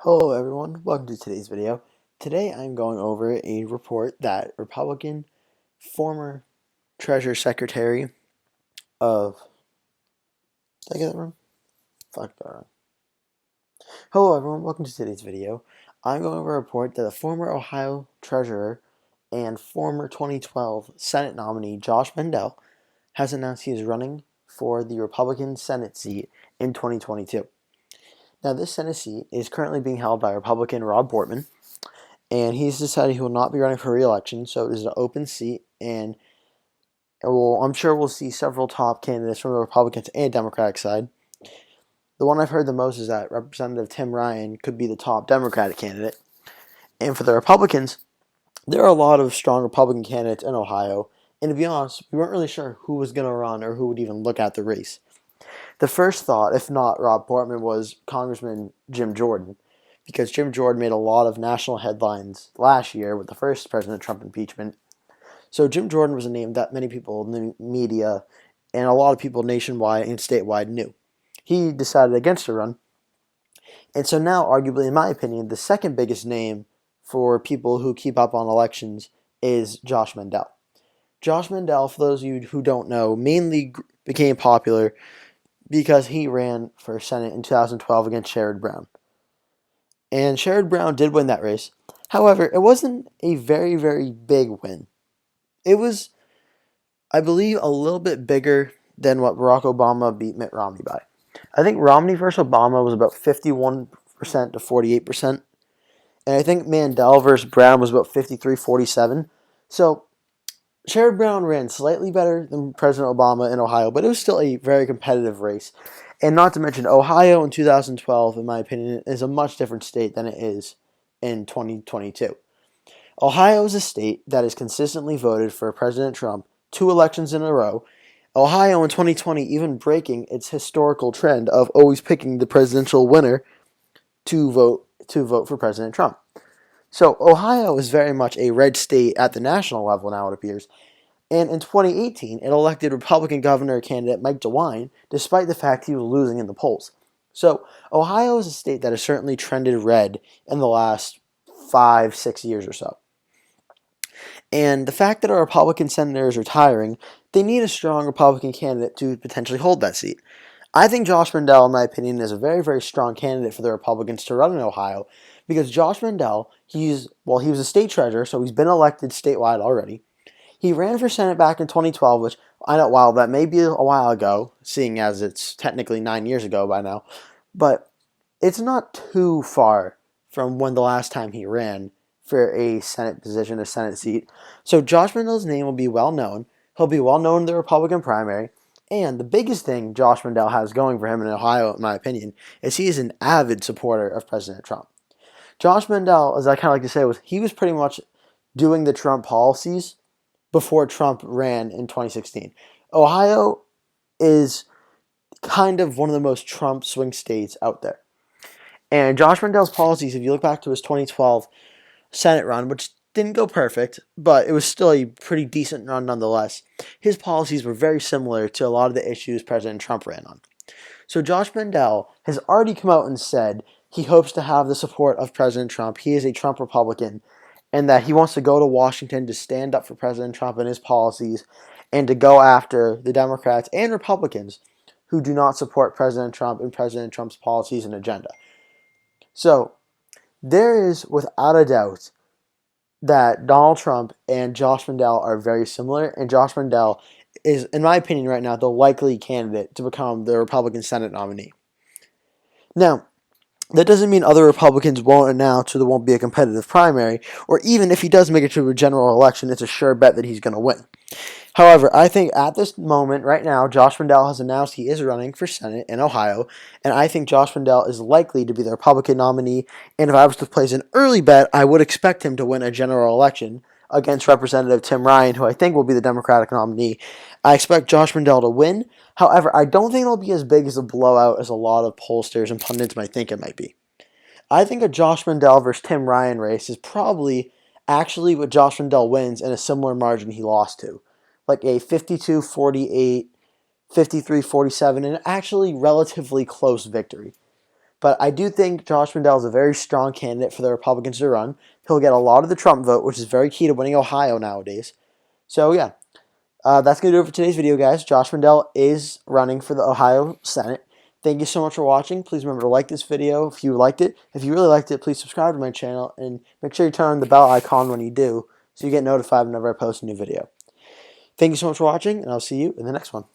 Hello everyone, welcome to today's video. Today I'm going over a report that Republican former Treasury Secretary of... Did I get that wrong? Fuck that wrong. Hello everyone, welcome to today's video. I'm going over a report that the former Ohio Treasurer and former 2012 Senate nominee Josh Mandel has announced he is running for the Republican Senate seat in 2022. Now this Senate seat is currently being held by Republican Rob Portman, and he's decided he will not be running for re-election, so it is an open seat, and I'm sure we'll see several top candidates from the Republicans and Democratic side. The one I've heard the most is that Representative Tim Ryan could be the top Democratic candidate. And for the Republicans, there are a lot of strong Republican candidates in Ohio, and to be honest, we weren't really sure who was going to run or who would even look at the race. The first thought, if not Rob Portman, was Congressman Jim Jordan, because Jim Jordan made a lot of national headlines last year with the first President Trump impeachment. So Jim Jordan was a name that many people in the media and a lot of people nationwide and statewide knew. He decided against a run. And so now, arguably, in my opinion, the second biggest name for people who keep up on elections is Josh Mandel. Josh Mandel, for those of you who don't know, mainly became popular because he ran for Senate in 2012 against Sherrod Brown. And Sherrod Brown did win that race. However, it wasn't a very, very big win. It was, I believe, a little bit bigger than what Barack Obama beat Mitt Romney by. I think Romney versus Obama was about 51% to 48%. And I think Mandel versus Brown was about 53-47. So Sherrod Brown ran slightly better than President Obama in Ohio, but it was still a very competitive race. And not to mention, Ohio in 2012, in my opinion, is a much different state than it is in 2022. Ohio is a state that has consistently voted for President Trump 2 elections in a row. Ohio in 2020 even breaking its historical trend of always picking the presidential winner to vote for President Trump. So Ohio is very much a red state at the national level now, it appears. And in 2018, it elected Republican governor candidate Mike DeWine, despite the fact he was losing in the polls. So Ohio is a state that has certainly trended red in the last 5-6 years or so. And the fact that a Republican senator is retiring, they need a strong Republican candidate to potentially hold that seat. I think Josh Mandel, in my opinion, is a very, very strong candidate for the Republicans to run in Ohio, because Josh Mandel, he was a state treasurer, so he's been elected statewide already. He ran for Senate back in 2012, which I know, while that may be a while ago, seeing as it's technically 9 years ago by now, but it's not too far from when the last time he ran for a Senate position, a Senate seat. So Josh Mandel's name will be well known. He'll be well known in the Republican primary. And the biggest thing Josh Mandel has going for him in Ohio, in my opinion, is he is an avid supporter of President Trump. Josh Mandel, as I kind of like to say, he was pretty much doing the Trump policies before Trump ran in 2016. Ohio is kind of one of the most Trump swing states out there. And Josh Mandel's policies, if you look back to his 2012 Senate run, which didn't go perfect, but it was still a pretty decent run nonetheless, his policies were very similar to a lot of the issues President Trump ran on. So Josh Mandel has already come out and said he hopes to have the support of President Trump. He is a Trump Republican, and that he wants to go to Washington to stand up for President Trump and his policies, and to go after the Democrats and Republicans who do not support President Trump and President Trump's policies and agenda. So there is, without a doubt, that Donald Trump and Josh Mandel are very similar, and Josh Mandel is, in my opinion right now, the likely candidate to become the Republican Senate nominee. Now, that doesn't mean other Republicans won't announce or there won't be a competitive primary, or even if he does make it to a general election, it's a sure bet that he's going to win. However, I think at this moment, right now, Josh Mandel has announced he is running for Senate in Ohio, and I think Josh Mandel is likely to be the Republican nominee, and if I was to place an early bet, I would expect him to win a general election against Representative Tim Ryan, who I think will be the Democratic nominee. I expect Josh Mandel to win. However, I don't think it'll be as big as a blowout as a lot of pollsters and pundits might think it might be. I think a Josh Mandel versus Tim Ryan race is probably actually what Josh Mandel wins in a similar margin he lost to, like a 52-48, 53-47, and actually relatively close victory. But I do think Josh Mandel is a very strong candidate for the Republicans to run. He'll get a lot of the Trump vote, which is very key to winning Ohio nowadays. So, yeah, that's going to do it for today's video, guys. Josh Mandel is running for the Ohio Senate. Thank you so much for watching. Please remember to like this video if you liked it. If you really liked it, please subscribe to my channel and make sure you turn on the bell icon when you do so you get notified whenever I post a new video. Thank you so much for watching, and I'll see you in the next one.